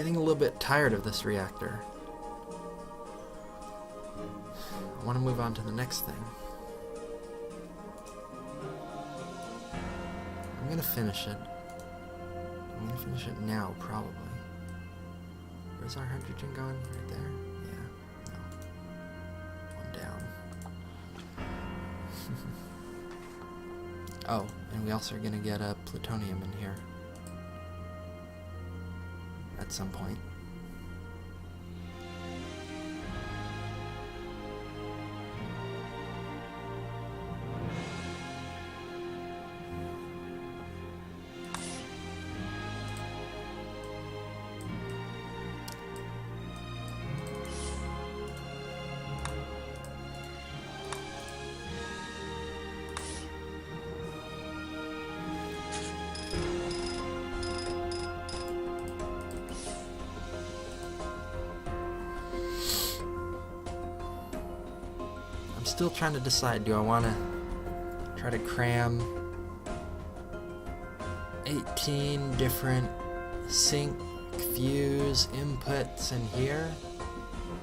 getting a little bit tired of this reactor. I want to move on to the next thing. I'm going to finish it. I'm going to finish it now, probably. Where's our hydrogen going? Right there? Yeah. No. One down. Oh, and we also are going to get plutonium in here. At some point. I'm still trying to decide, do I want to try to cram 18 different sync fuse inputs in here?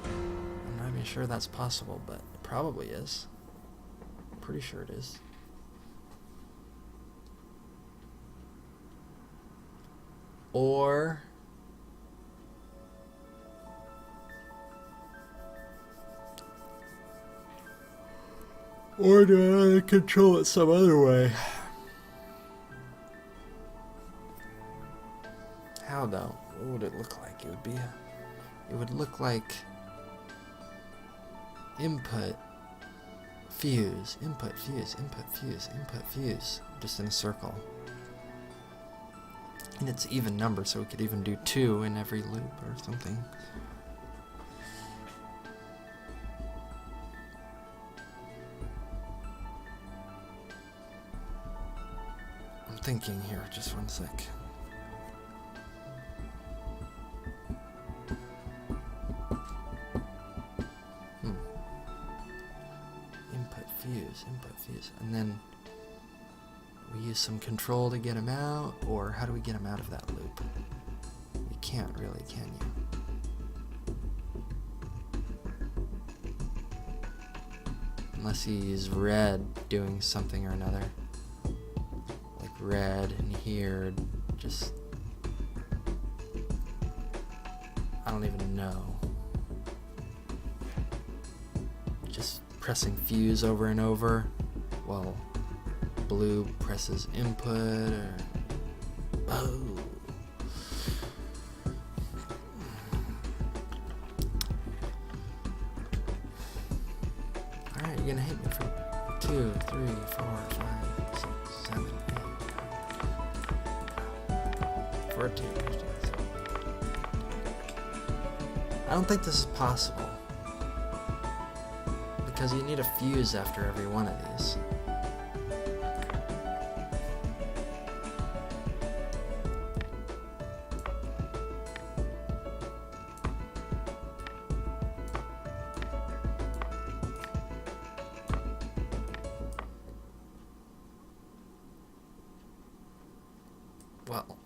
I'm not even sure that's possible, but it probably is. I'm pretty sure it is. Or do I want to control it some other way? How though? What would it look like? It would look like input, fuse, input, fuse, input, fuse, input, fuse, just in a circle. And it's even number, so we could even do 2 in every loop or something. Thinking here, just one sec. Input fuse, and then we use some control to get them out, or how do we get them out of that loop? You can't really, can you? Unless you use red doing something or another. Red in here, just I don't even know. Just pressing fuse over and over while blue presses input, or oh. Alright, you're gonna hit me for 2, 3, 4, 5, 6, 7, 8. 14. I don't think this is possible, because you need a fuse after every one of these. Well,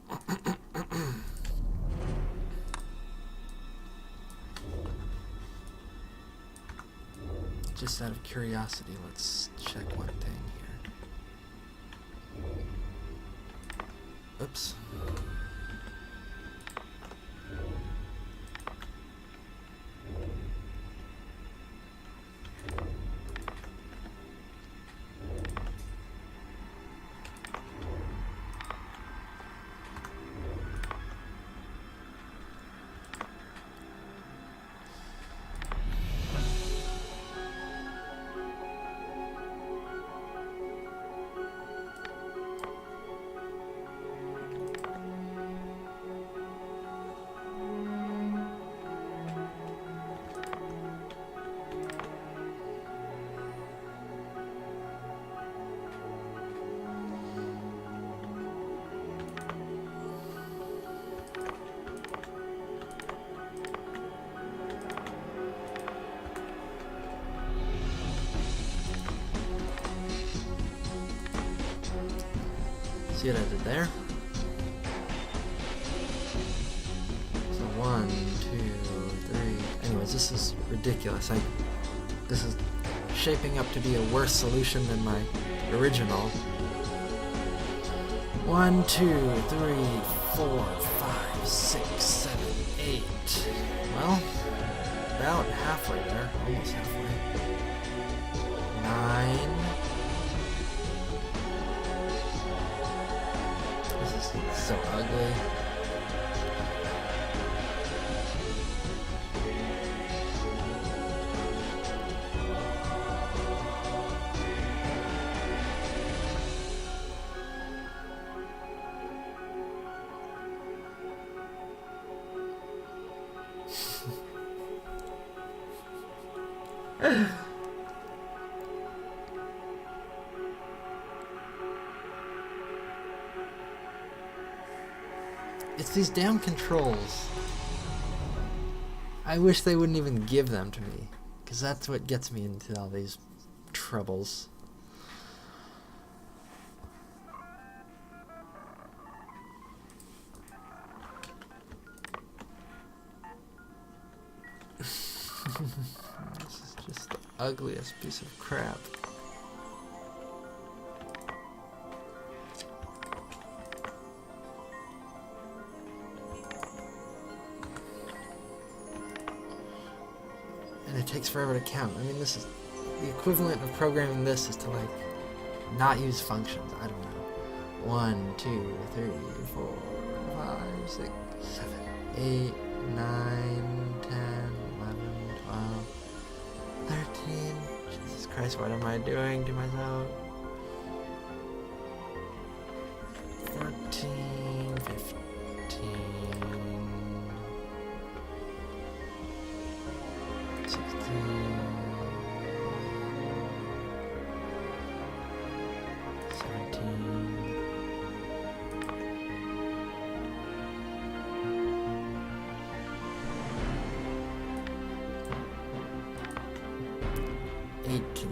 just out of curiosity, let's check one thing here. Oops. See what I did there? So 1, 1, 2, 3. Anyways, this is ridiculous. This is shaping up to be a worse solution than my original. 1, 2, 3, 4, 5, 6, 7, 8. Well, about halfway there. Almost halfway. 9. This is so ugly. It's these damn controls. I wish they wouldn't even give them to me, because that's what gets me into all these troubles. This is just the ugliest piece of crap. And it takes forever to count. I mean, this is the equivalent of programming this is to like not use functions. I don't know. 1, 2, 3, 4, 5, 6, 7, 8, 9, 10, 11, 12, 13. Jesus Christ, what am I doing to myself? 14, 15. 18.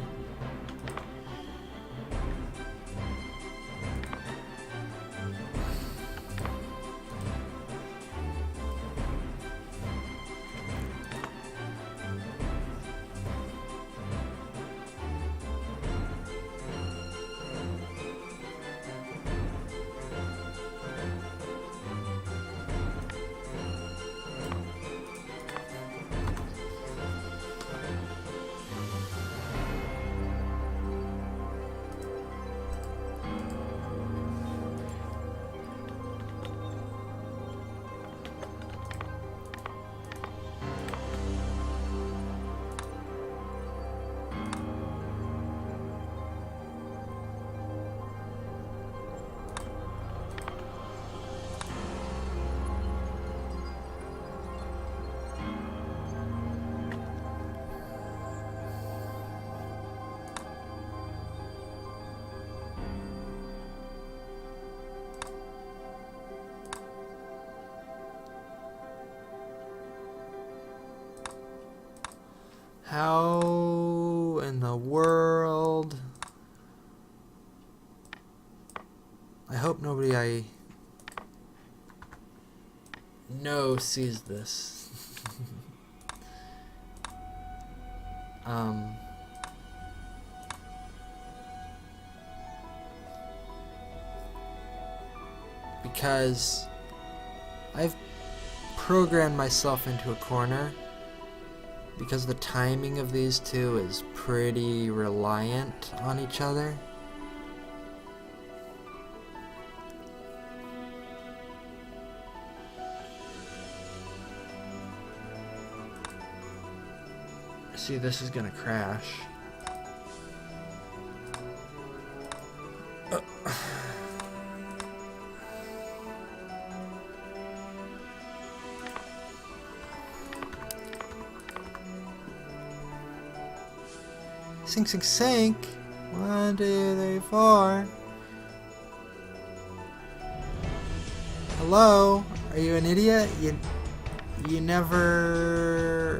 How in the world? I hope nobody I know sees this. Because I've programmed myself into a corner because the timing of these two is pretty reliant on each other. See, this is gonna crash. Sink, sink, sink. 1, 2, 3, 4. Hello? Are you an idiot? You never...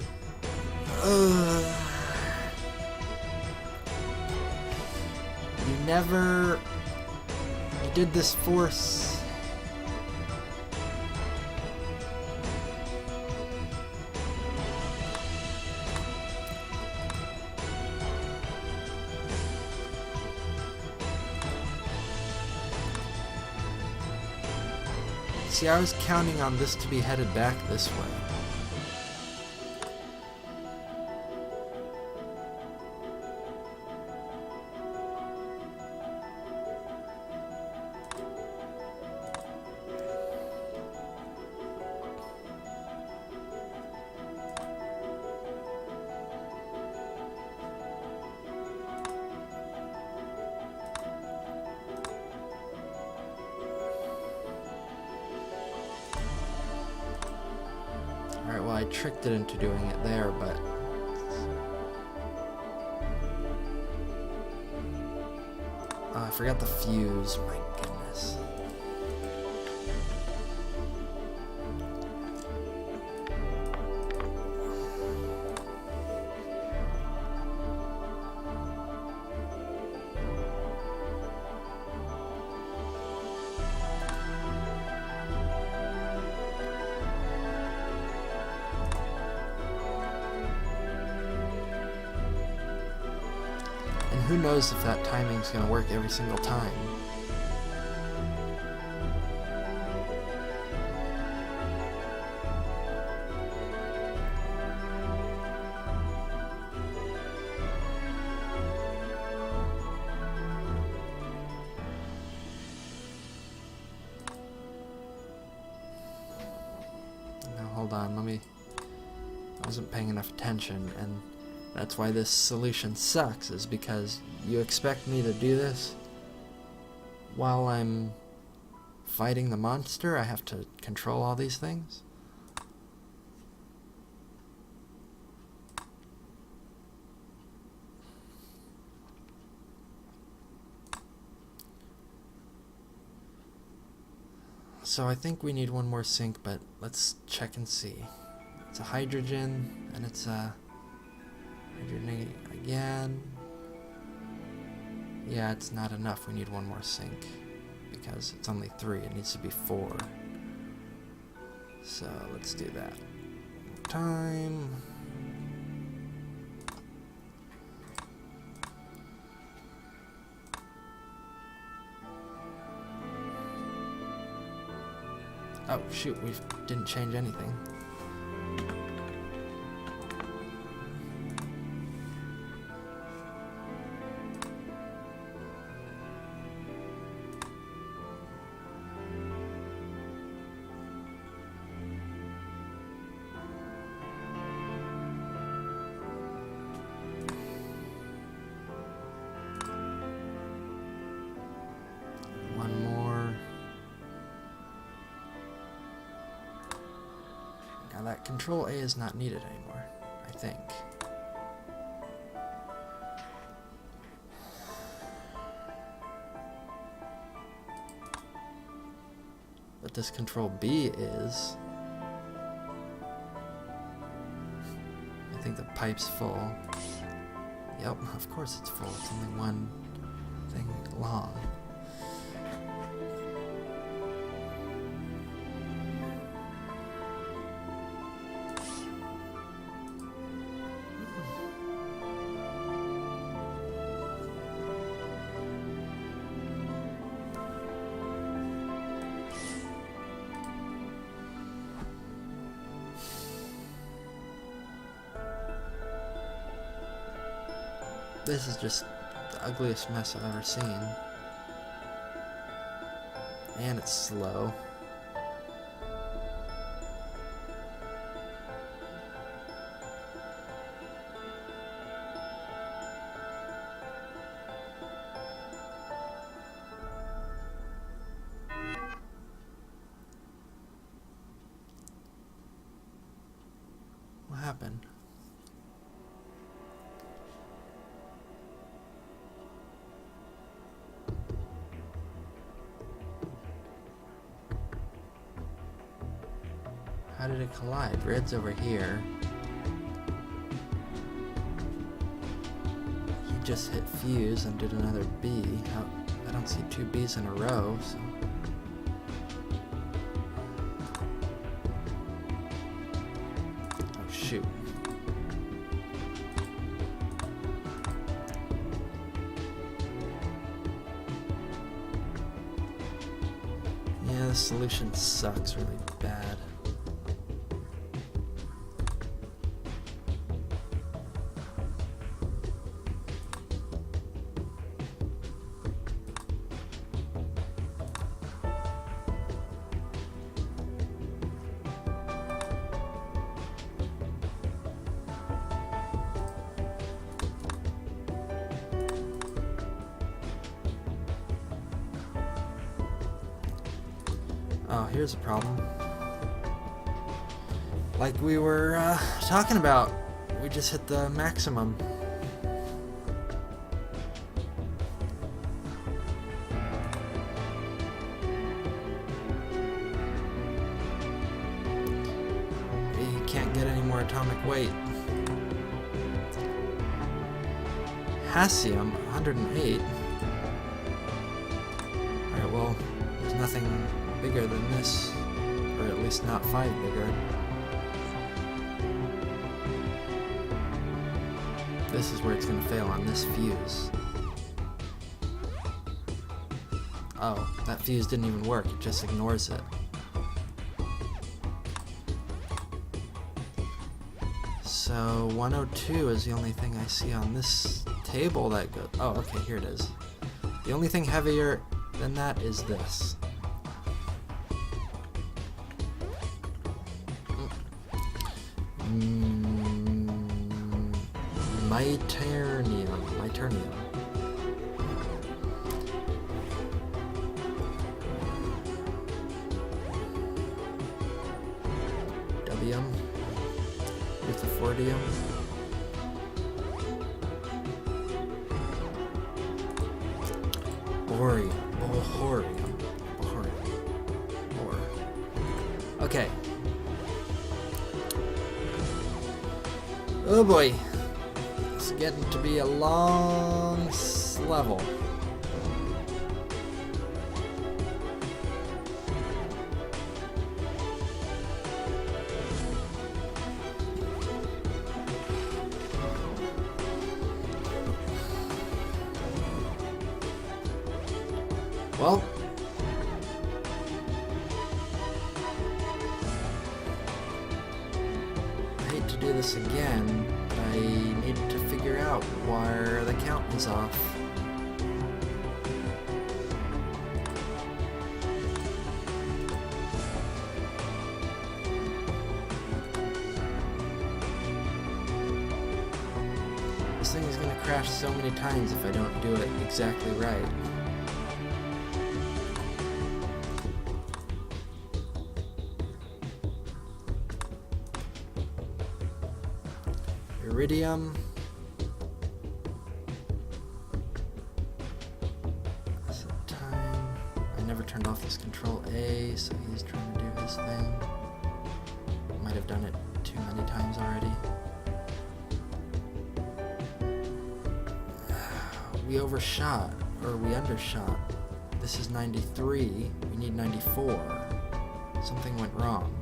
You did this force. See, I was counting on this to be headed back this way. Alright, well, I tricked it into doing it there, but... I forgot the fuse, my goodness. Who knows if that timing's gonna work every single time. Now hold on, I wasn't paying enough attention, and that's why this solution sucks, is because you expect me to do this while I'm fighting the monster. I have to control all these things. So I think we need one more sink, but let's check and see. It's a hydrogen, and it's a hydrogen again. Yeah, it's not enough. We need one more sink because it's only 3. It needs to be 4. So let's do that. Time. Oh shoot, we didn't change anything. That Control A is not needed anymore, I think. But this Control B is... I think the pipe's full. Yep, of course it's full. It's only one thing long. This is just the ugliest mess I've ever seen. And it's slow. What happened? How did it collide? Red's over here. He just hit fuse and did another B. I don't see 2 Bs in a row, so... Oh shoot. Yeah, this solution sucks really bad. Oh, here's a problem. Like we were talking about, we just hit the maximum. We can't get any more atomic weight. Hassium, 108. Alright, well, there's nothing bigger than this, or at least not 5 bigger. This is where it's going to fail on this fuse. Oh, that fuse didn't even work, it just ignores it. So 102 is the only thing I see on this table that goes... Oh, okay, here it is. The only thing heavier than that is this. Miternium. Wium. Rutherfordium. Bohorium. Okay. Oh boy. It's getting to be a long level. Well, I hate to do this again, but I need to figure out where the count is off. This thing is going to crash so many times if I don't do it exactly right. Iridium. That's the time. I never turned off this control A, so he's trying to do his thing. Might have done it too many times already. We overshot, or we undershot. This is 93. We need 94. Something went wrong.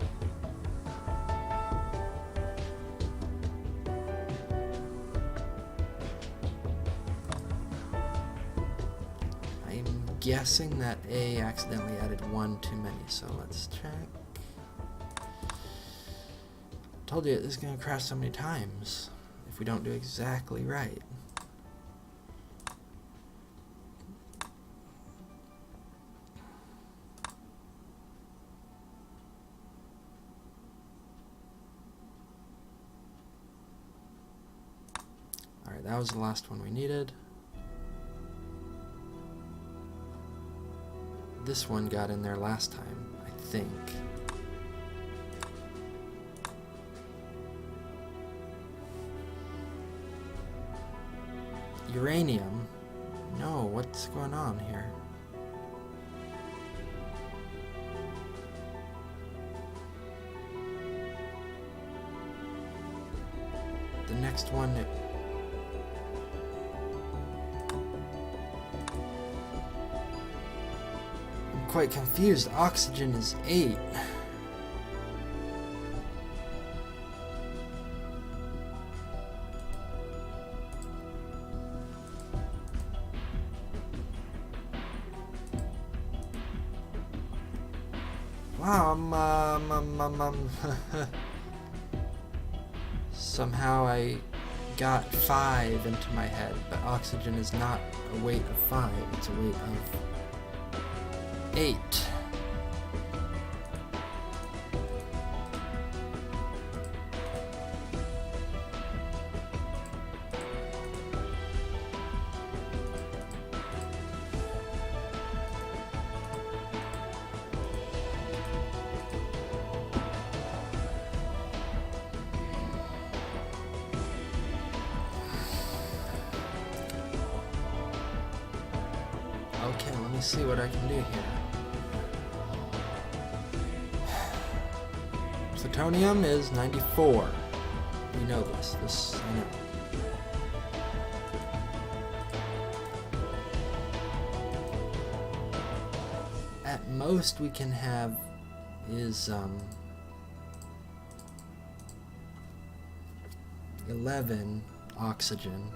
Guessing that A accidentally added 1 too many, so let's check. Told you this is going to crash so many times if we don't do exactly right. Alright, that was the last one we needed. This one got in there last time, I think. Uranium? No, what's going on here? The next one... quite confused. Oxygen is 8. Wow, somehow I got 5 into my head, but oxygen is not a weight of 5, it's a weight of 8. Okay, let me see what I can do here. Plutonium is 94. We know this. This I know. At most we can have is 11 oxygen.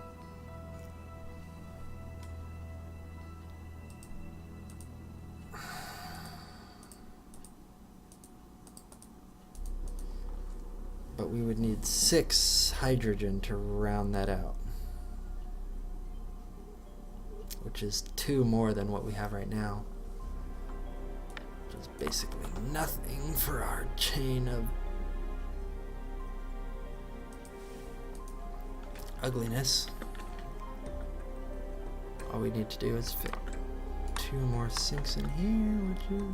But we would need 6 hydrogen to round that out, which is 2 more than what we have right now, which is basically nothing for our chain of ugliness. All we need to do is fit 2 more sinks in here, which is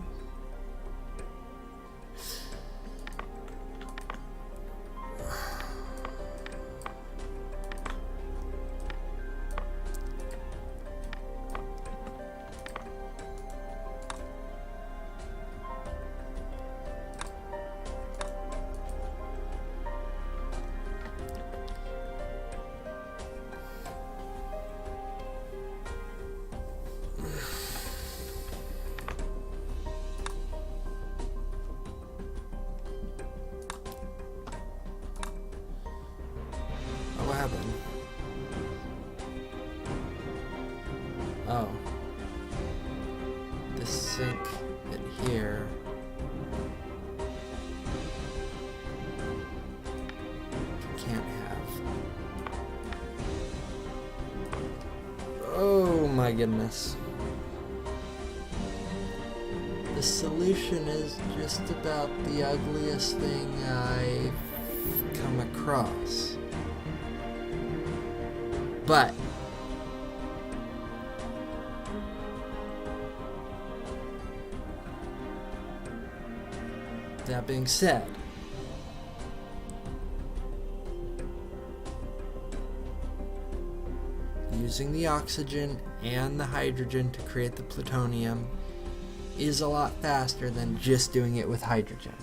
what happened? Oh. This sink in here. We can't have. Oh my goodness. The solution is just about the ugliest thing I've come across. But that being said, using the oxygen and the hydrogen to create the plutonium is a lot faster than just doing it with hydrogen.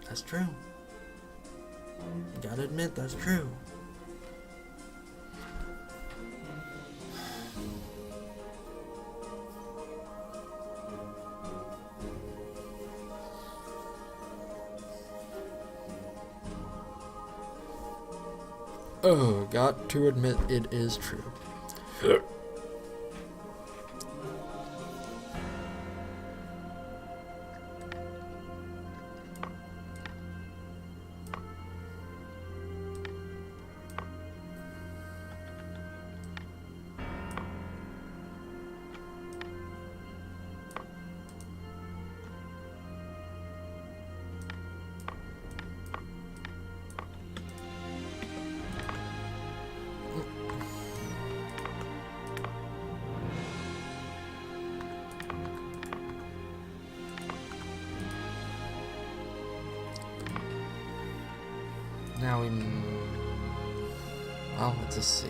That's true. Gotta admit, that's true. Oh, got to admit, it is true. Now we... Well, let's just see.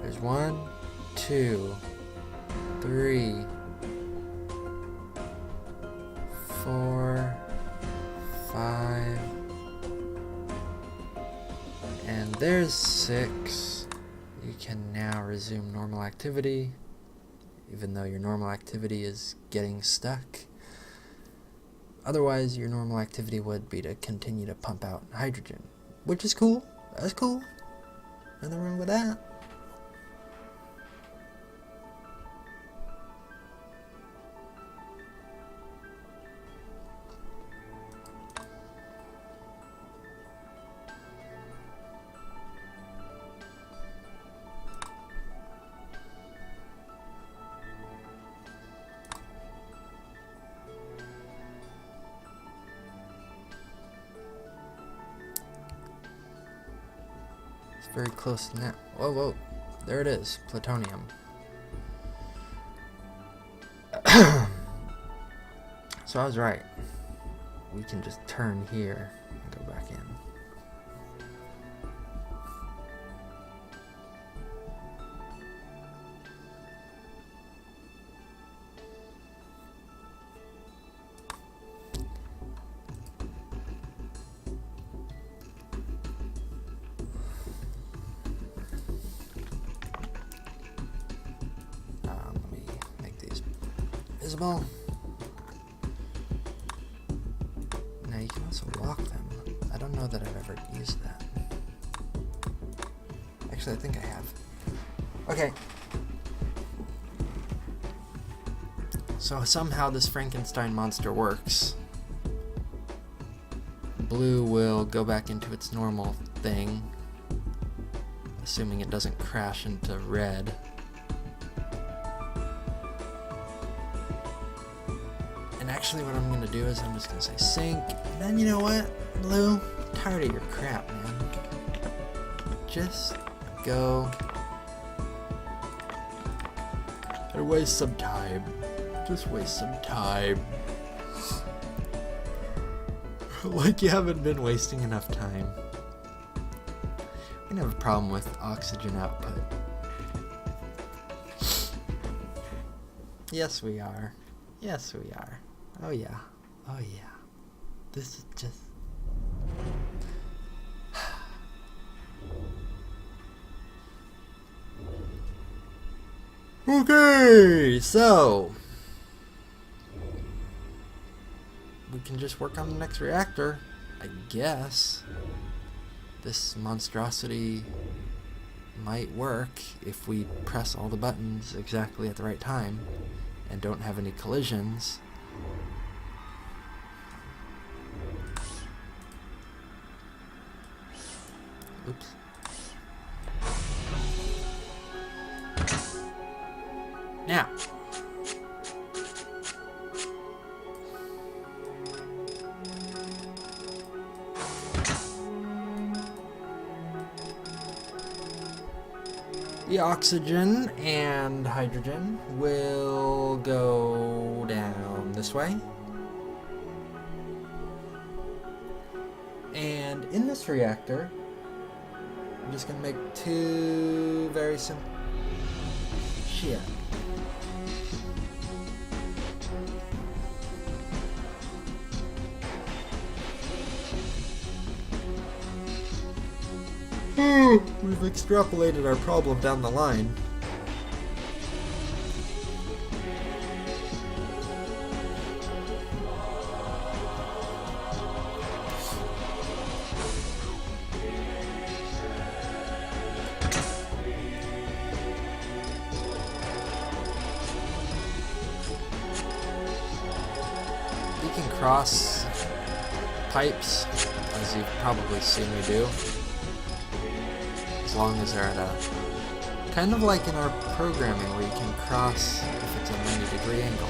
There's 1, 2, 3, 4, 5, and there's 6. You can now resume normal activity, even though your normal activity is getting stuck. Otherwise, your normal activity would be to continue to pump out hydrogen, which is cool. That's cool. Nothing wrong with that. Very close now. Whoa, whoa. There it is. Plutonium. So I was right. We can just turn here and go back in. Visible. Now you can also walk them. I don't know that I've ever used that. Actually, I think I have. Okay. So somehow this Frankenstein monster works. Blue will go back into its normal thing, assuming it doesn't crash into red. And actually what I'm gonna do is I'm just gonna say sync, and then you know what, Blue? I'm tired of your crap, man. Just go and waste some time. Just waste some time. Like you haven't been wasting enough time. We have a problem with oxygen output. Yes, we are. Yes, we are. Oh yeah. Oh yeah. This is just... Okay, so... we can just work on the next reactor, I guess. This monstrosity might work if we press all the buttons exactly at the right time and don't have any collisions. Oops. Now, the oxygen and hydrogen will go down this way. And in this reactor, I'm just going to make two very simple... shit. We've extrapolated our problem down the line. You can cross pipes, as you've probably seen me do. As long as they're at a... kind of like in our programming where you can cross if it's a 90-degree angle.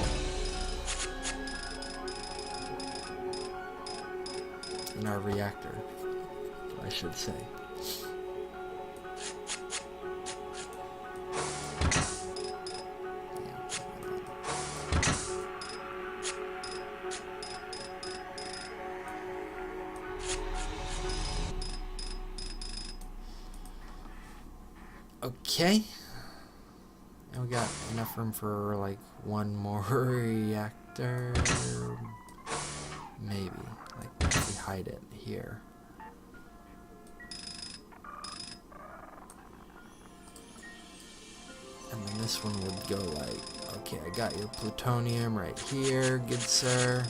In our reactor, I should say. Okay, and we got enough room for like one more reactor, maybe, like if we hide it here. this one would go like, okay, I got your plutonium right here, good sir.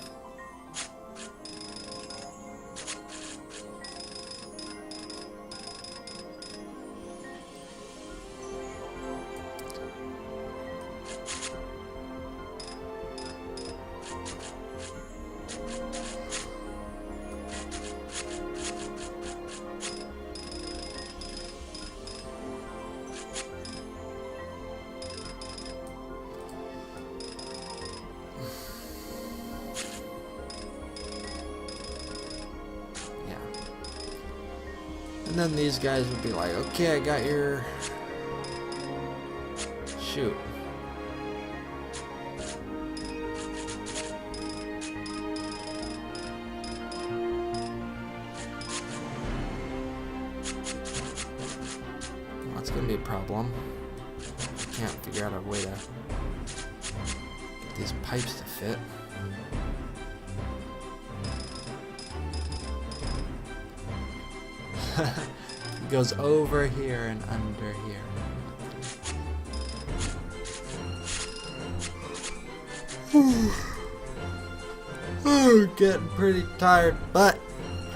And then these guys would be like, okay, I got your... Shoot. Well, that's gonna be a problem. I can't figure out a way to get these pipes to fit. It goes over here and under here. Oh, getting pretty tired, but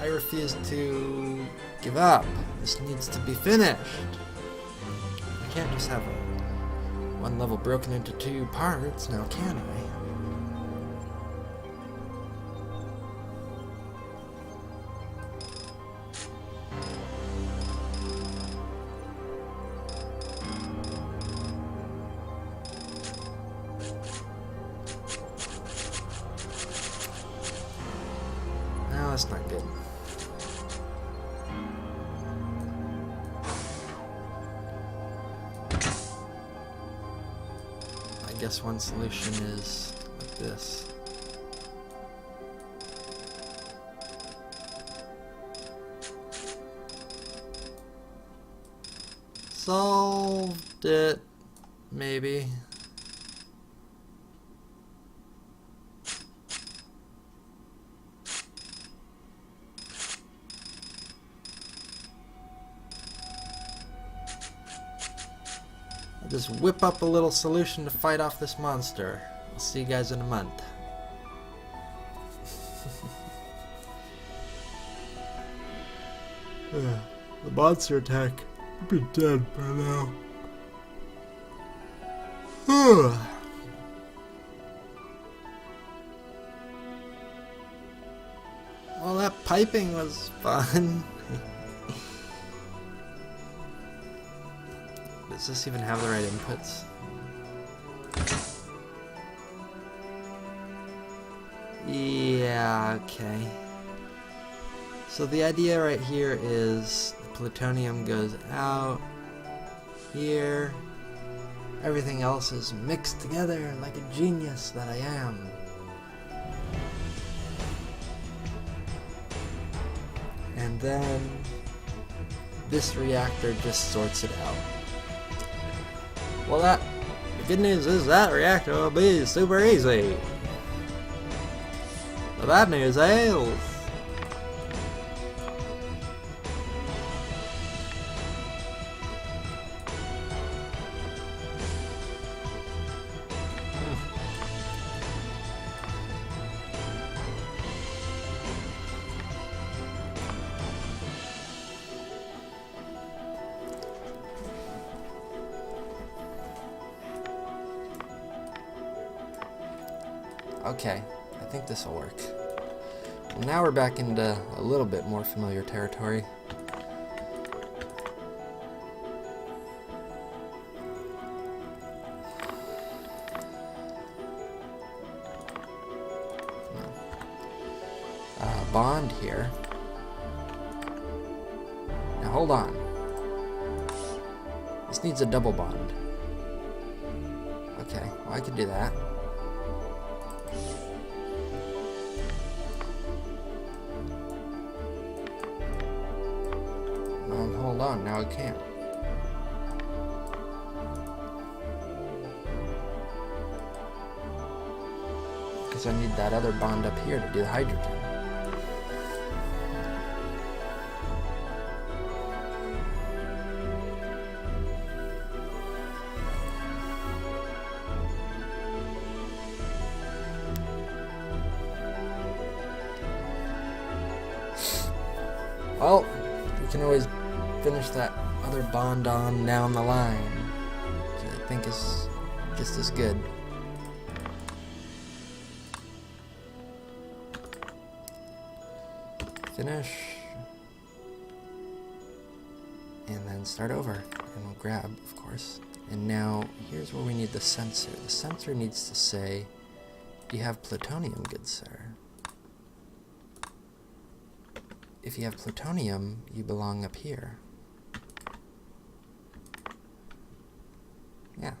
I refuse to give up. This needs to be finished. I can't just have one level broken into 2 parts, now can I? That's not good. I guess one solution is like this. Solved it, maybe. Just whip up a little solution to fight off this monster. I'll see you guys in a month. The monster attack would be dead by now. Well, that piping was fun. Does this even have the right inputs? Yeah, okay. So the idea right here is the plutonium goes out here. Everything else is mixed together like a genius that I am. And then this reactor just sorts it out. Well, the good news is that reactor will be super easy. The bad news is... Okay, I think this will work. Well, now we're back into a little bit more familiar territory. Bond here. Now hold on. This needs a double bond. Okay, well I could do that. Hold on, now I can't. Because I need that other bond up here to do the hydrogen. can always finish that other bond on down the line, which I think is just as good. Finish. And then start over. And we'll grab, of course. And now, here's where we need the sensor. The sensor needs to say, you have plutonium, good sir. If you have plutonium, you belong up here. Yeah.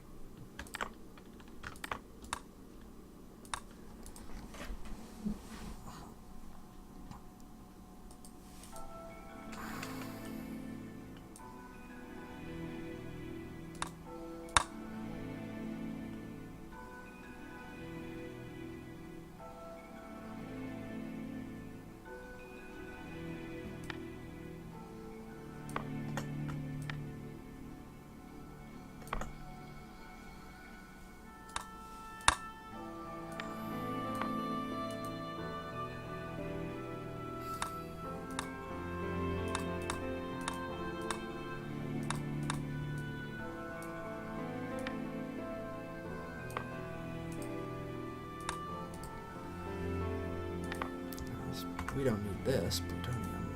We don't need this plutonium.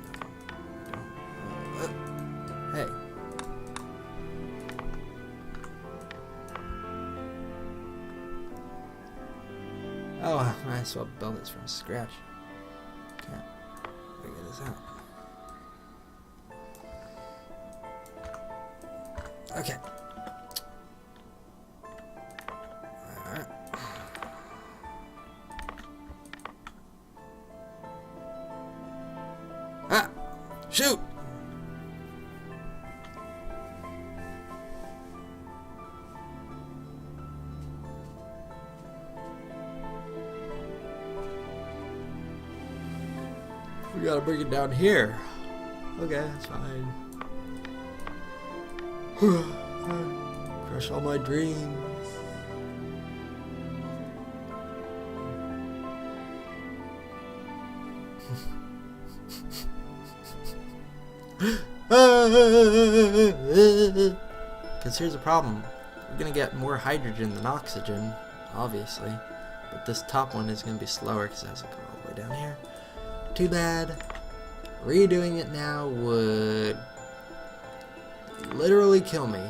Hey. Oh, I might as well build this from scratch. Can't figure this out. Okay. Alright. Ah! Shoot! We gotta bring it down here. Okay, that's fine. Crush all my dreams. Because here's the problem. We're gonna get more hydrogen than oxygen, obviously. But this top one is gonna be slower because it has to go all the way down here. Too bad. Redoing it now would literally kill me.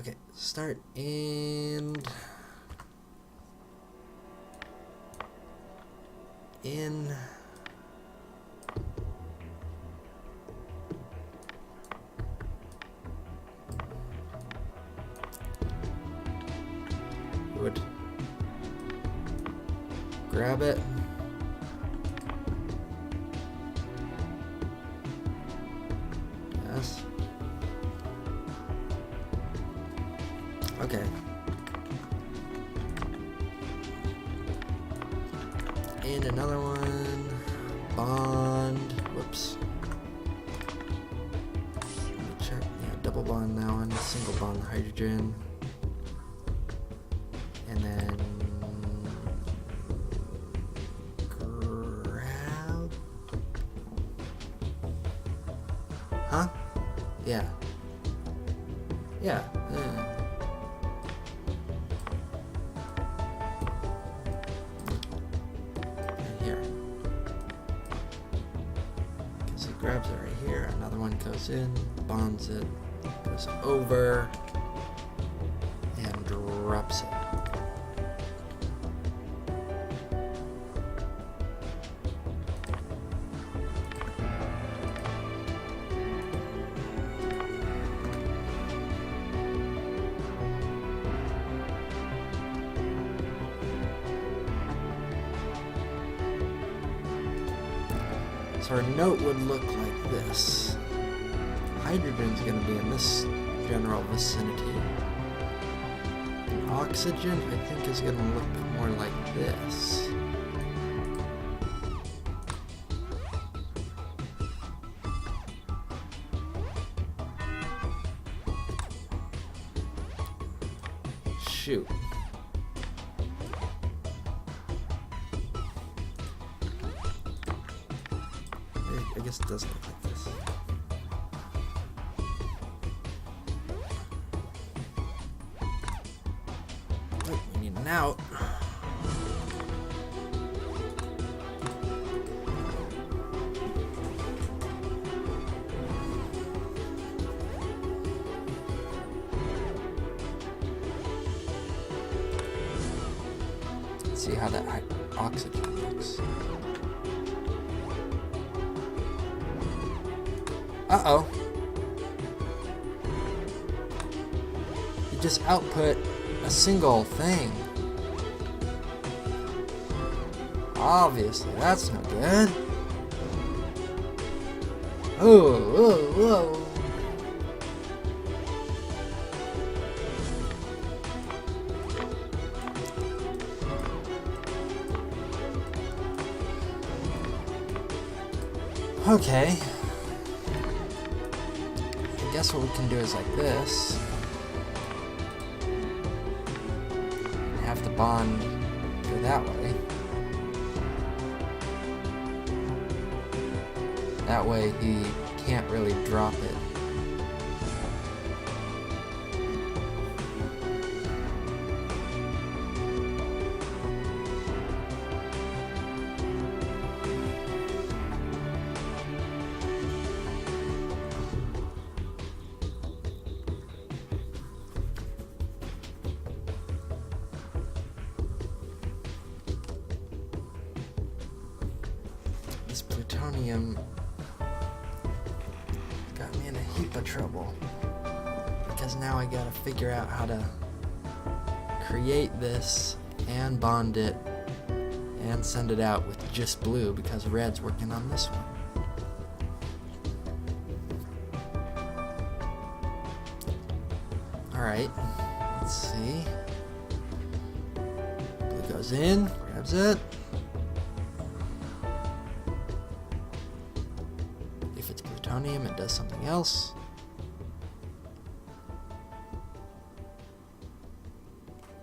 Okay, start and in. Would grab it. Yes. Okay. And another one. Bond. Whoops. Let me check. Yeah, double bond that one. Single bond hydrogen. And then grab. Huh? Yeah. Yeah. Here. Because it grabs it right here. Another one goes in, bonds it, goes over, and drops it. So our note would look like this. Hydrogen's going to be in this general vicinity. And oxygen, I think, is going to look more like this. Shoot. I guess it does look like this. Oh, we need an out. Let's see how that oxygen looks. Uh-oh. You just output a single thing. Obviously, that's no good. Oh, whoa, whoa. Okay. I guess what we can do is like this. Have the bond go that way. That way he can't really drop it. This plutonium got me in a heap of trouble because now I gotta figure out how to create this and bond it and send it out with just blue because red's working on this one. Alright, let's see. Blue goes in, grabs it. If it's plutonium, it does something else.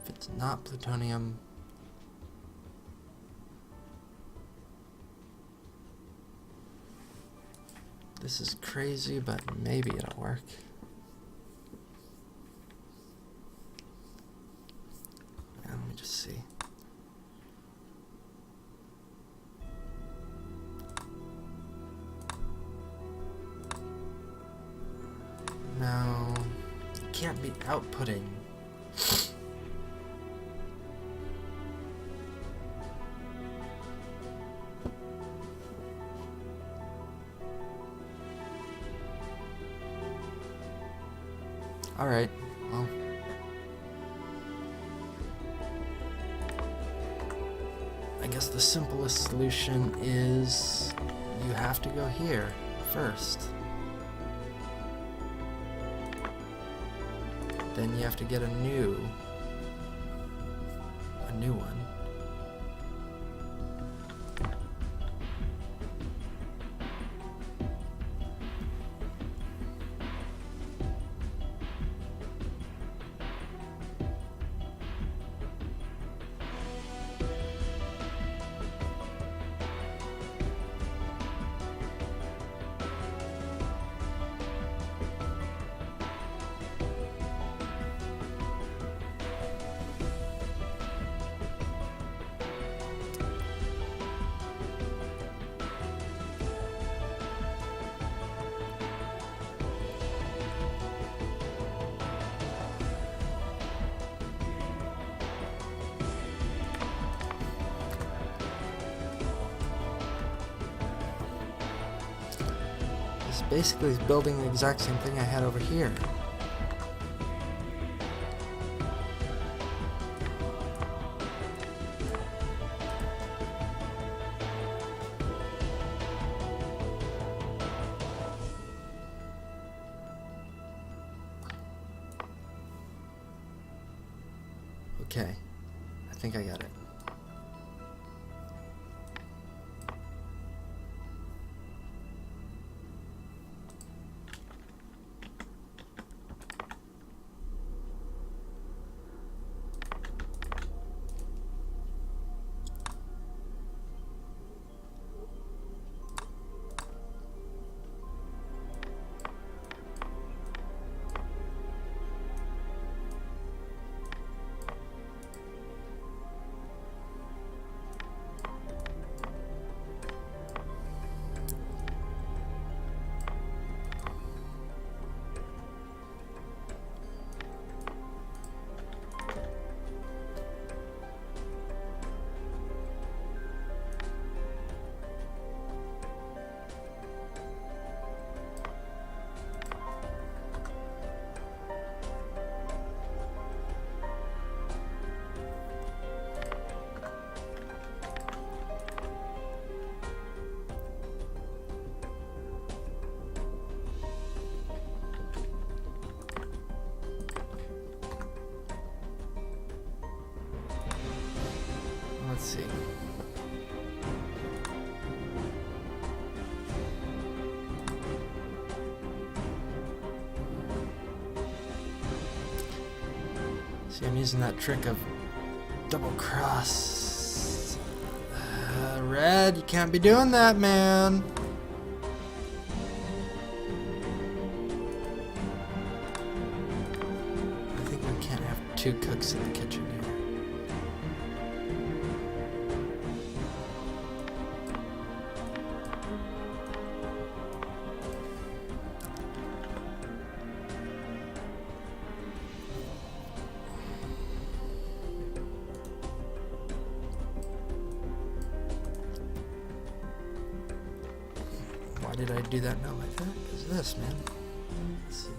If it's not plutonium, this is crazy, but maybe it'll work. Let me just see. No, it can't be outputting. Alright, well. I guess the simplest solution is you have to go here first. Then you have to get a new one. Basically, it's building the exact same thing I had over here. Okay, I think I got it. see. See, I'm using that trick of double cross. Red, you can't be doing that, man. I think we can't have two cooks in the kitchen here. Why did I do that now like that? What is this, man? Let's see.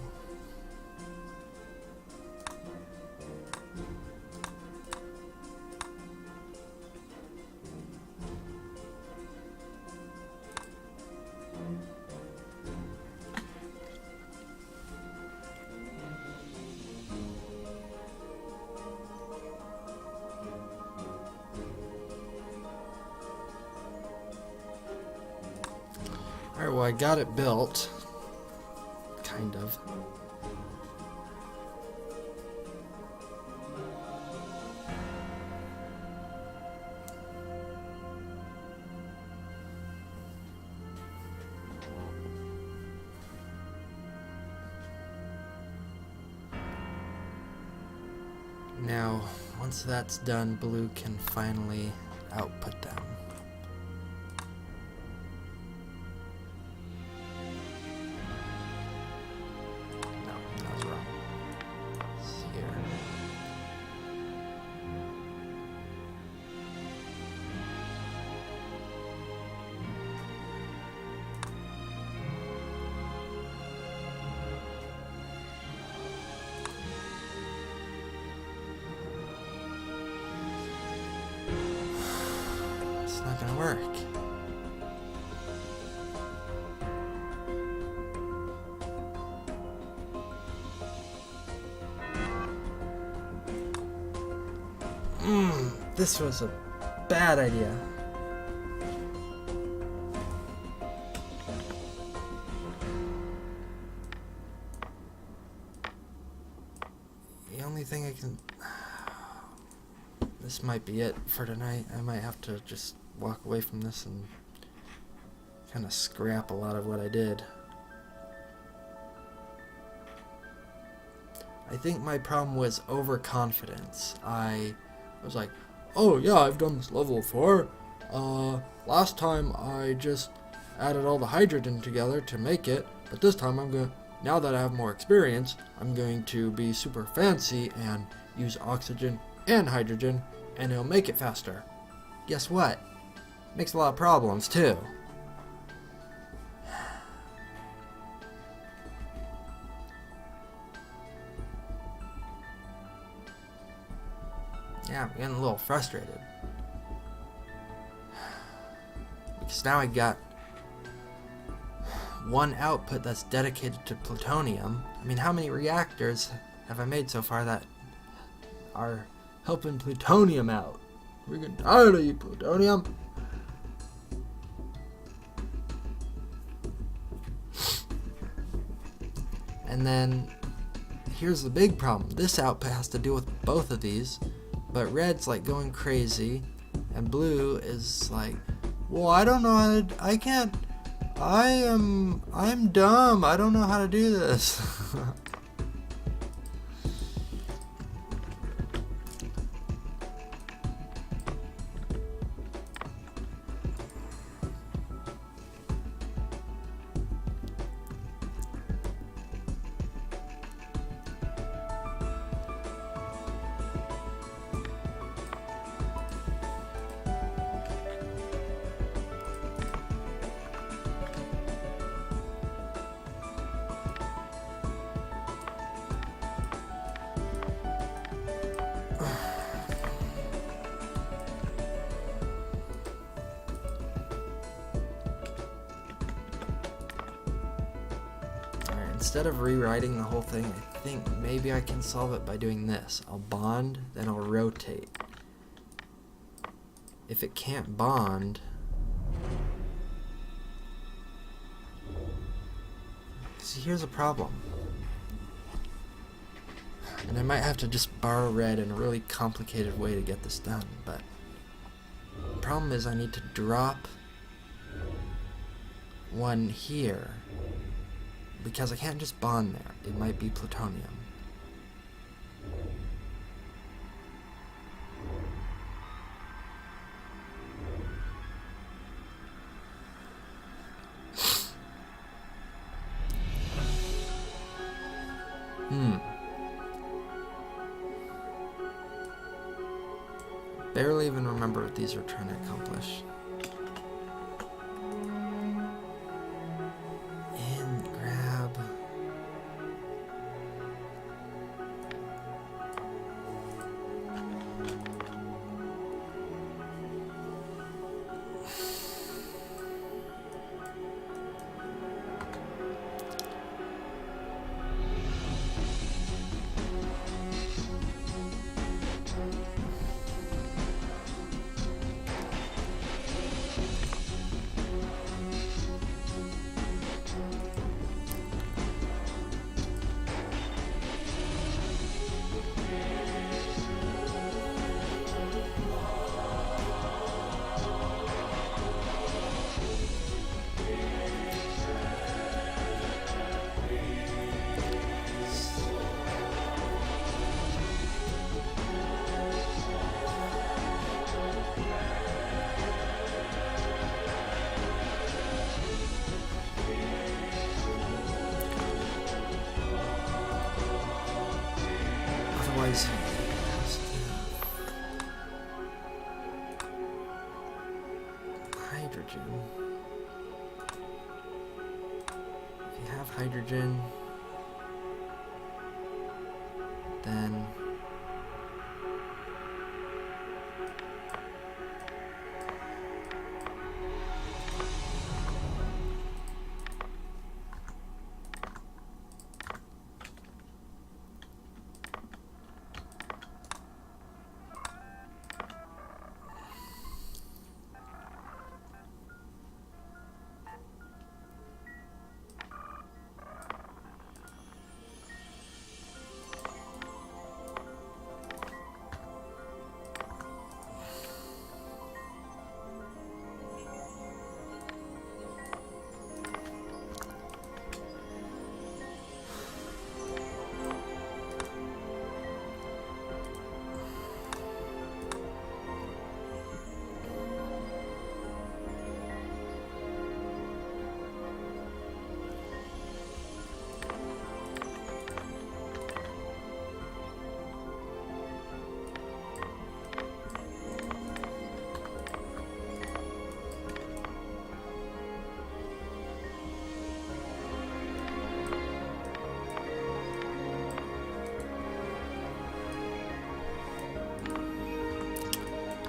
Alright, well, I got it built. Kind of. Now, once that's done, blue can finally output them. It's not gonna work. This was a bad idea. The only thing I can... This might be it for tonight. I might have to just walk away from this and kind of scrap a lot of what I did. I think my problem was overconfidence. I was like, oh yeah, I've done this level before. Last time I just added all the hydrogen together to make it, but this time now that I have more experience, I'm going to be super fancy and use oxygen and hydrogen, and it'll make it faster. Guess what? Makes a lot of problems too. Yeah, I'm getting a little frustrated. Because now I got one output that's dedicated to plutonium. I mean, how many reactors have I made so far that are helping plutonium out? We're getting tired of you, plutonium. And then here's the big problem. This output has to deal with both of these, but red's like going crazy, and blue is like, well, I don't know how to, I'm dumb. I don't know how to do this. Instead of rewriting the whole thing, I think maybe I can solve it by doing this. I'll bond, then I'll rotate. if it can't bond, see, here's a problem. And I might have to just borrow red in a really complicated way to get this done, but the problem is I need to drop one here, because I can't just bond there. It might be plutonium. Barely even remember what these are trying to accomplish. And grab. Otherwise, hydrogen. If you have hydrogen, then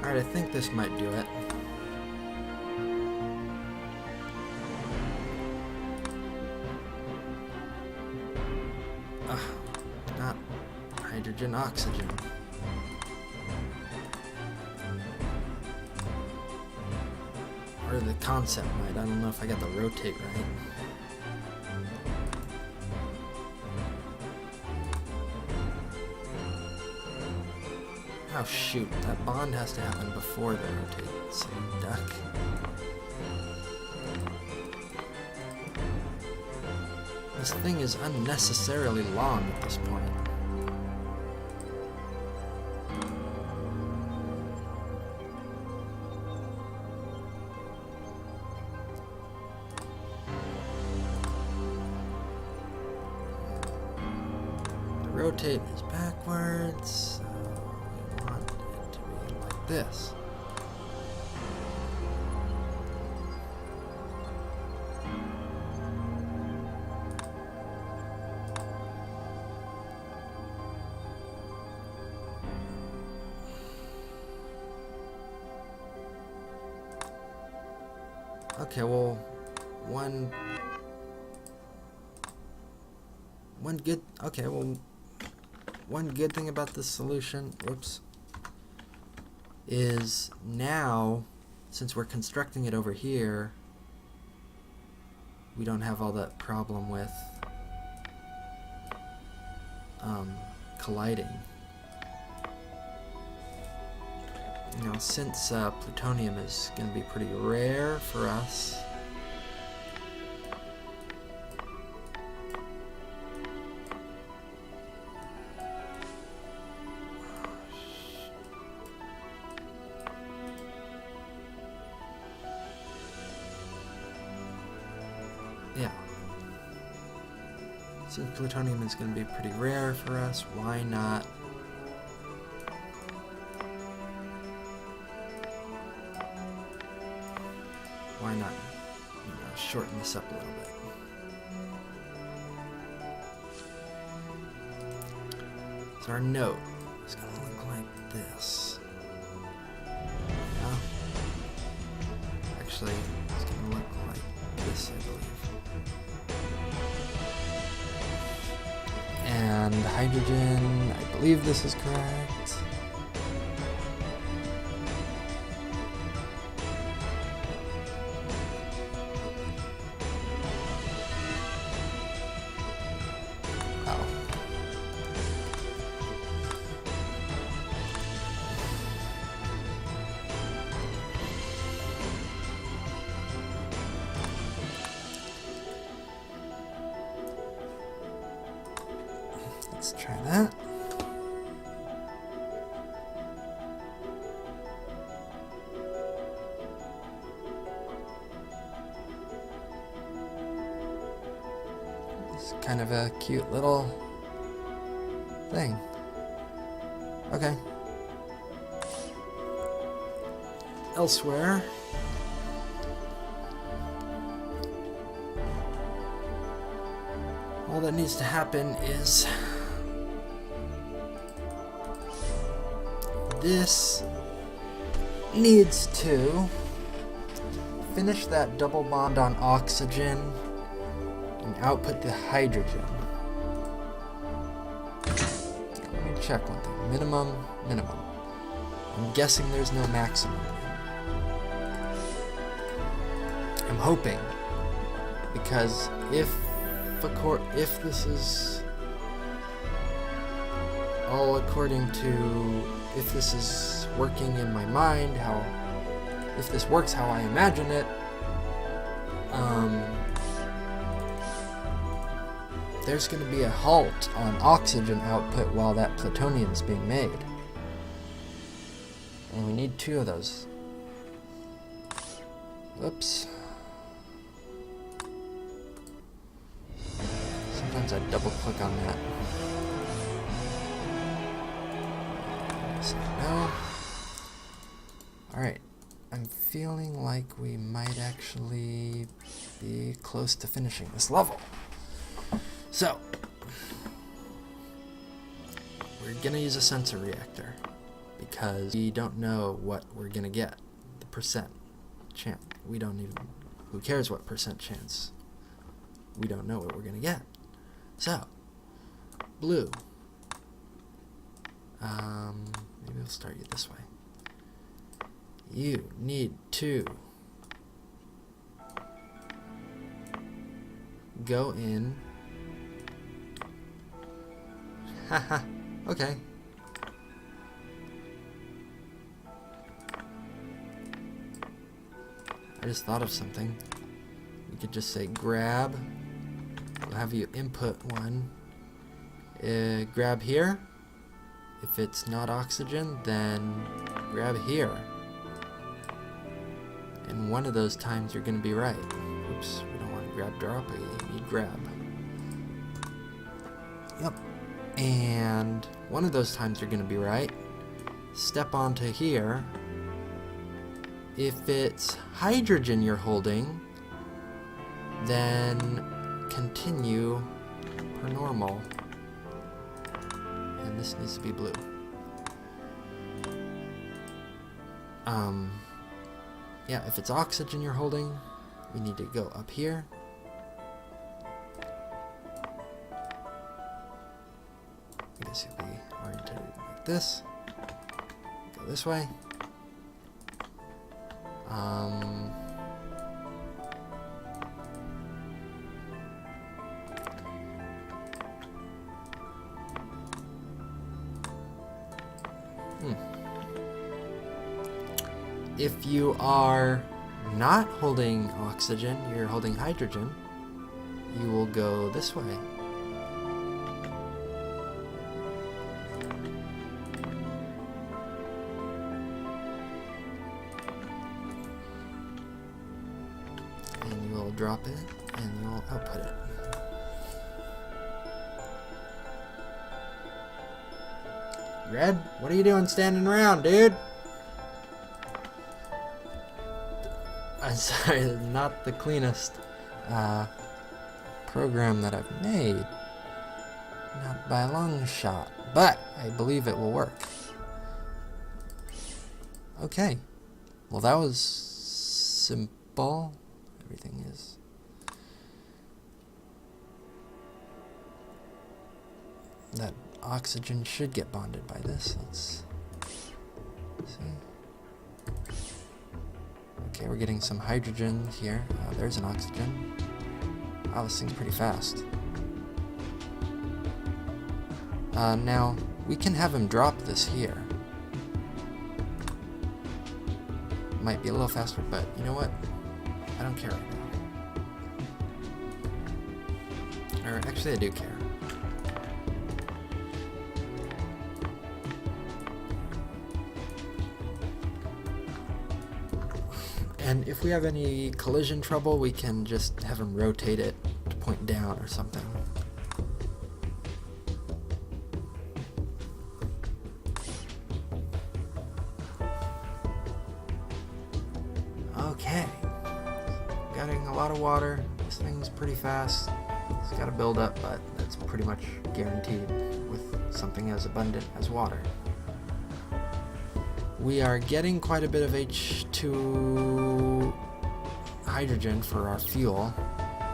alright, I think this might do it. Not hydrogen, oxygen. Or the concept might. I don't know if I got the rotate right. Oh shoot, that bond has to happen before the rotate, so duck. This thing is unnecessarily long at this point. The rotate is backwards. This. Okay, well, one good thing about this solution, whoops, is now, since we're constructing it over here, we don't have all that problem with colliding. Now, since plutonium is going to be pretty rare for us, yeah. Since plutonium is going to be pretty rare for us, why not shorten this up a little bit? So our note is going to look like this. Yeah. Actually, it's going to look like this, I believe. And hydrogen, I believe this is correct. Oh. Let's try that. It's kind of a cute little thing. Okay. Elsewhere, all that needs to happen is this needs to finish that double bond on oxygen and output the hydrogen. Let me check one thing. Minimum. I'm guessing there's no maximum. I'm hoping, because if this is all according to, if this is working in my mind, if this works how I imagine it, there's going to be a halt on oxygen output while that plutonium is being made. And we need 2 of those. Whoops. Sometimes I double click on that. Say no. Alright. I'm feeling like we might actually be close to finishing this level. So, we're going to use a sensor reactor because we don't know what we're going to get. The percent chance. We don't even, who cares what percent chance? We don't know what we're going to get. So, blue. Maybe we'll start you this way. You need to go in. Haha, okay. I just thought of something. We could just say grab. We'll have you input one. Grab here. If it's not oxygen, then grab here. And one of those times you're going to be right. Oops, we don't want grab drop, we need grab. Yep. And one of those times you're going to be right. Step onto here. If it's hydrogen you're holding, then continue per normal. And this needs to be blue. Yeah, if it's oxygen you're holding, we need to go up here. I guess you'll be oriented like this. Go this way. Um, If you are not holding oxygen, you're holding hydrogen, you will go this way. And you will drop it, and you will output it. Red, what are you doing standing around, dude? I'm sorry, not the cleanest program that I've made. Not by a long shot, but I believe it will work. Okay, well that was simple. Everything is. That oxygen should get bonded by this. Let's see. Okay, we're getting some hydrogen here. There's an oxygen. Wow, this thing's pretty fast. Now, we can have him drop this here. Might be a little faster, but you know what? I don't care right now. Or actually, I do care. And if we have any collision trouble, we can just have him rotate it to point down or something. Okay. Getting a lot of water. This thing's pretty fast. It's got to build up, but that's pretty much guaranteed with something as abundant as water. We are getting quite a bit of H2 hydrogen for our fuel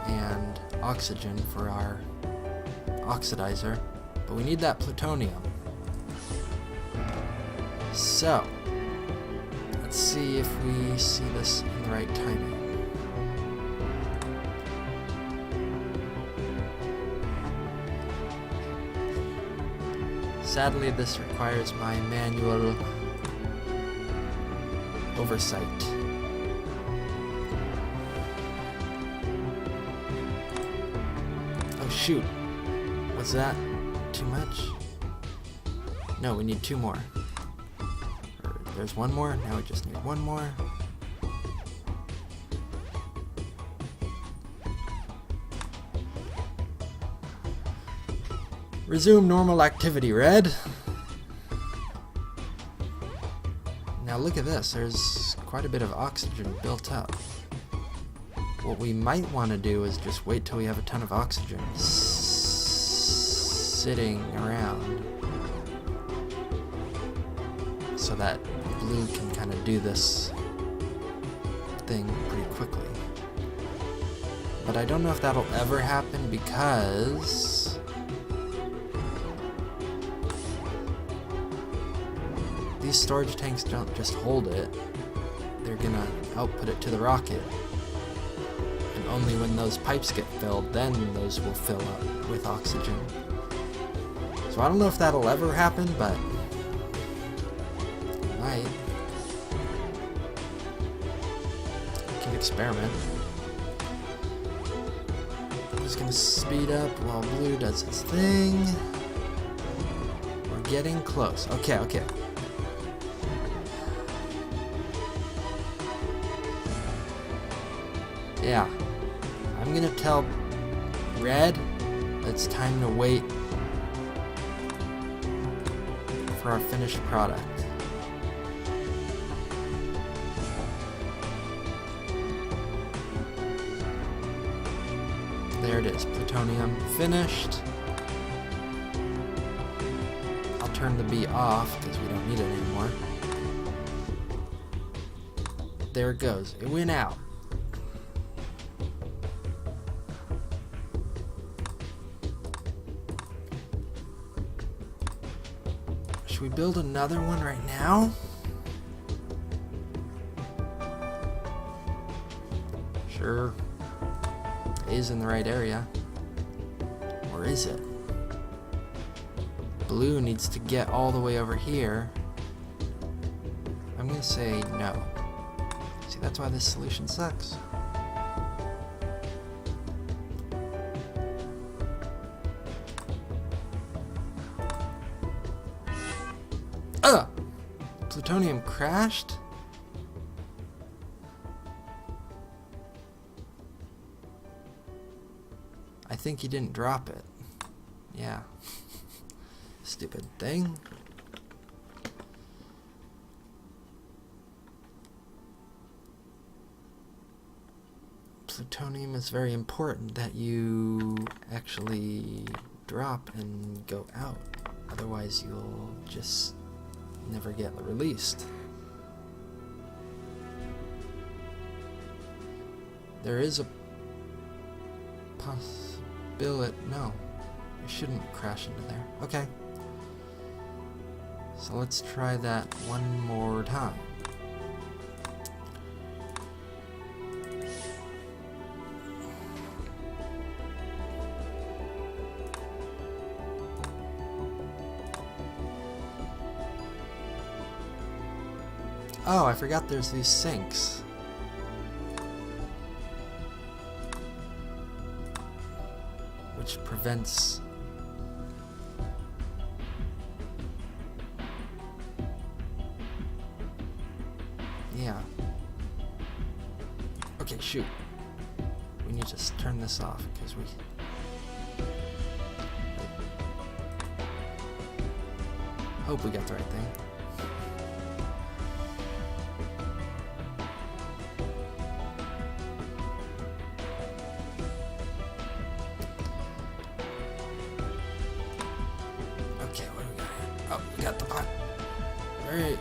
and oxygen for our oxidizer, but we need that plutonium. So, let's see if we see this in the right timing. Sadly, this requires my manual oversight. Oh shoot. What's that? Too much? No, we need two more. There's one more, now we just need one more. Resume normal activity, Red. Now look at this, there's quite a bit of oxygen built up. What we might want to do is just wait till we have a ton of oxygen sitting around so that blue can kind of do this thing pretty quickly. But I don't know if that'll ever happen because these storage tanks don't just hold it, they're gonna output it to the rocket. And only when those pipes get filled, then those will fill up with oxygen. So I don't know if that'll ever happen, but it might. We can experiment. I'm just gonna speed up while blue does its thing. We're getting close. Okay. Yeah, I'm gonna tell Red it's time to wait for our finished product. There it is, plutonium finished. I'll turn the B off because we don't need it anymore. There it goes, it went out. Should we build another one right now? sure is in the right area. Or is it? Blue needs to get all the way over here. I'm gonna say no. See, that's why this solution sucks. Ugh! Plutonium crashed? I think he didn't drop it. Yeah. Stupid thing. Plutonium is very important that you actually drop and go out. Otherwise you'll just never get released. There is a possibility. No, you shouldn't crash into there. Okay. So let's try that one more time. Oh, I forgot there's these sinks. Which prevents... Yeah. Okay, shoot. We need to turn this off because we... Hope we got the right thing. Okay, what do we got here? Oh, we got the pot. Alright.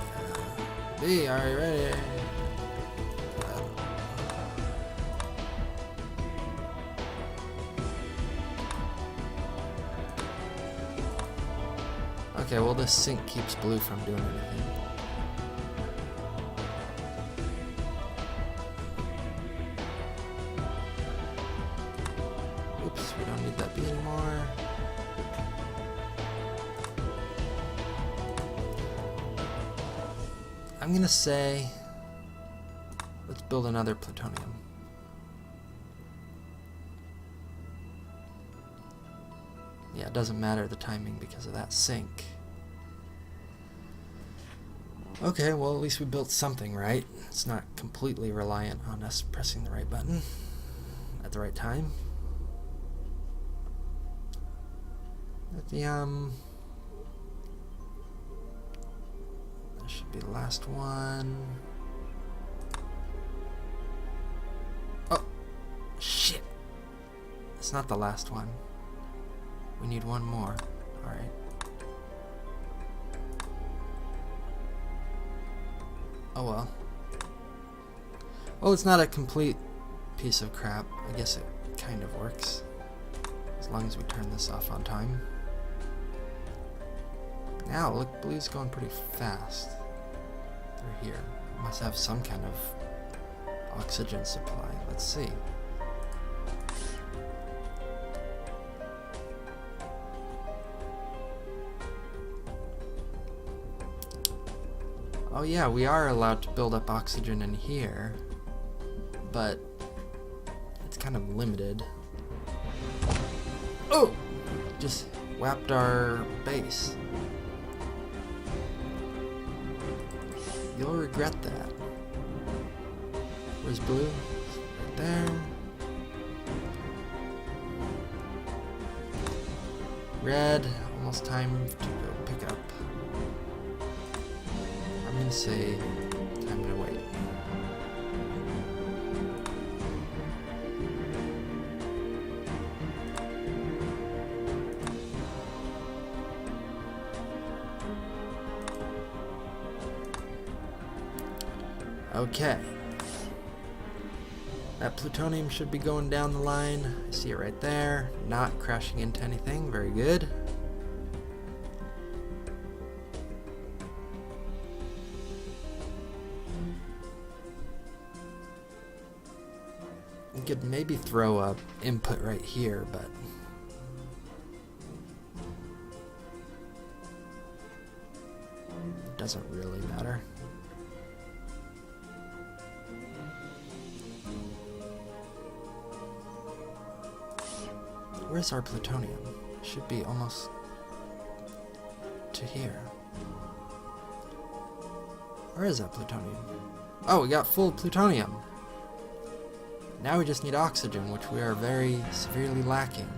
B, are you ready? Okay, well this sink keeps blue from doing anything. Oops, we don't need that B anymore. I'm gonna say, let's build another plutonium. Yeah, it doesn't matter the timing because of that sink. Okay, well at least we built something right. It's not completely reliant on us pressing the right button at the right time. Lithium. That should be the last one. Oh, shit. It's not the last one. We need one more. Alright. Oh well. Well, it's not a complete piece of crap. I guess it kind of works. As long as we turn this off on time. Now, look, blue's going pretty fast. They're here. Must have some kind of oxygen supply. Let's see. Oh yeah, we are allowed to build up oxygen in here, but it's kind of limited. Oh! Just whapped our base. You'll regret that. Where's blue? Right there. Red, almost time to go pick up. I'm gonna say time to wait. Okay. That plutonium should be going down the line. I see it right there. Not crashing into anything. Very good. could maybe throw a input right here, but it doesn't really matter. Where's our plutonium? Should be almost to here. Where is that plutonium? Oh, we got full plutonium. Now we just need oxygen, which we are very severely lacking.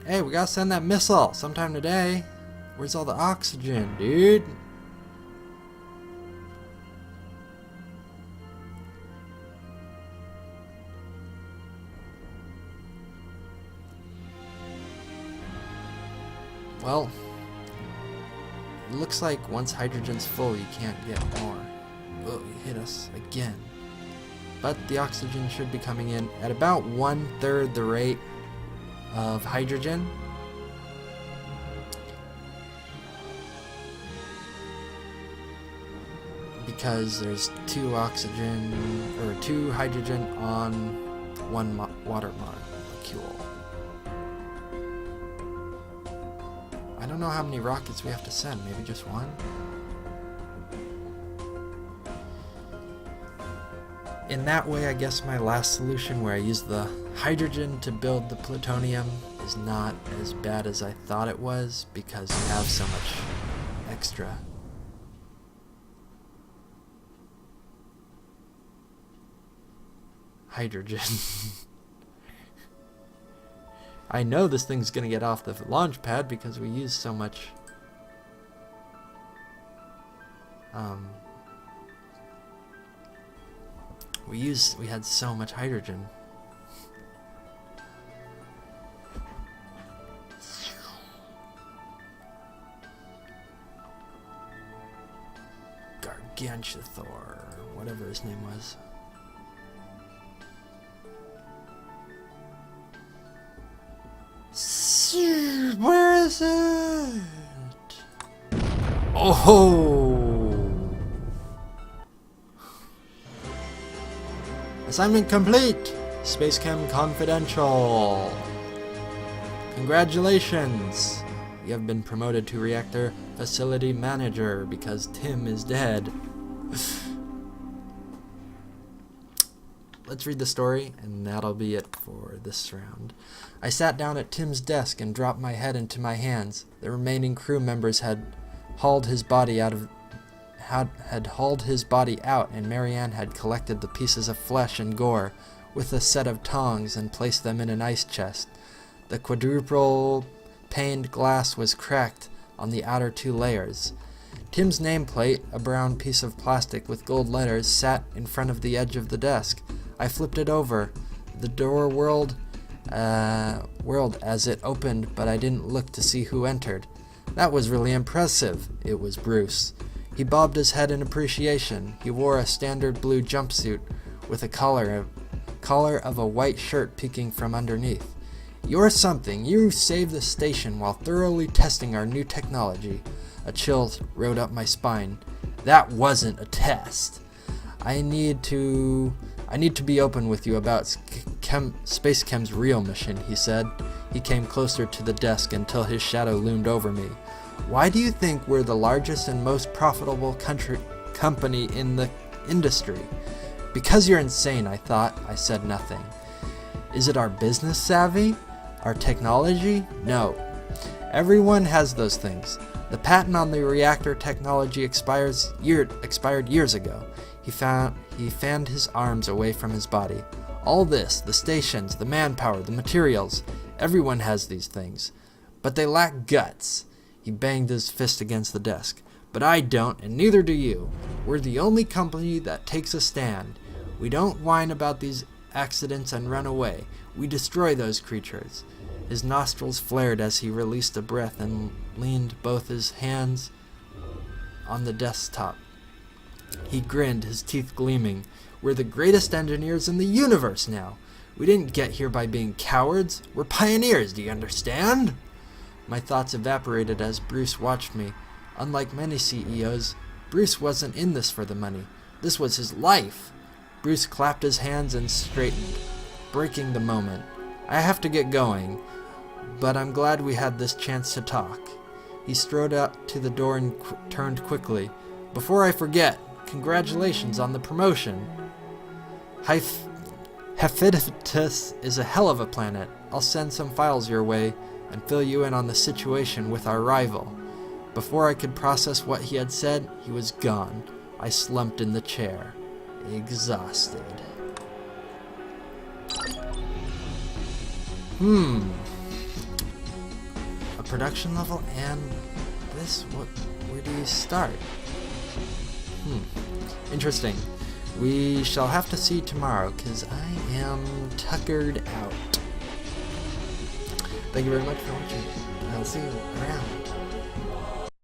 Hey, we gotta send that missile sometime today. Where's all the oxygen, dude? Well, it looks like once hydrogen's full, you can't get more. Oh, you hit us again. But the oxygen should be coming in at about 1/3 the rate of hydrogen. Because there's 2 hydrogen on 1 water molecule. I don't know how many rockets we have to send, maybe just 1? In that way, I guess my last solution where I used the hydrogen to build the plutonium is not as bad as I thought it was, because we have so much extra. Hydrogen. I know this thing's gonna get off the launch pad because we used so much we had so much hydrogen. Gargantuathor, whatever his name was. Where is it? Oh! Assignment complete! Space Chem Confidential. Congratulations! You have been promoted to Reactor Facility Manager because Tim is dead. Let's read the story, and that'll be it for this round. I sat down at Tim's desk and dropped my head into my hands. The remaining crew members had hauled his body out, and Marianne had collected the pieces of flesh and gore with a set of tongs and placed them in an ice chest. The quadruple paned glass was cracked on the outer 2 layers. Tim's nameplate, a brown piece of plastic with gold letters, sat in front of the edge of the desk. I flipped it over. The door whirled as it opened, but I didn't look to see who entered. That was really impressive. It was Bruce. He bobbed his head in appreciation. He wore a standard blue jumpsuit with a collar of a white shirt peeking from underneath. "You're something. You saved the station while thoroughly testing our new technology." A chill rode up my spine. "That wasn't a test. I need to be open with you about Space Chem's real mission," he said. He came closer to the desk until his shadow loomed over me. "Why do you think we're the largest and most profitable company in the industry?" "Because you're insane," I thought. I said nothing. "Is it our business savvy? Our technology? No. Everyone has those things. The patent on the reactor technology expired years ago." He fanned his arms away from his body. "All this, the stations, the manpower, the materials, everyone has these things. But they lack guts." He banged his fist against the desk. "But I don't, and neither do you. We're the only company that takes a stand. We don't whine about these accidents and run away. We destroy those creatures." His nostrils flared as he released a breath and leaned both his hands on the desktop. He grinned, his teeth gleaming. "We're the greatest engineers in the universe now. We didn't get here by being cowards. We're pioneers, do you understand?" My thoughts evaporated as Bruce watched me. Unlike many CEOs, Bruce wasn't in this for the money. This was his life. Bruce clapped his hands and straightened, breaking the moment. I have to get going, but I'm glad we had this chance to talk. He strode out to the door and turned quickly. Before I forget, congratulations on the promotion. Hephaestus is a hell of a planet. I'll send some files your way and fill you in on the situation with our rival. Before I could process what he had said, he was gone. I slumped in the chair, exhausted. A production level and this, where do you start? Interesting. We shall have to see tomorrow, because I am tuckered out. Thank you very much for watching. I'll see you around.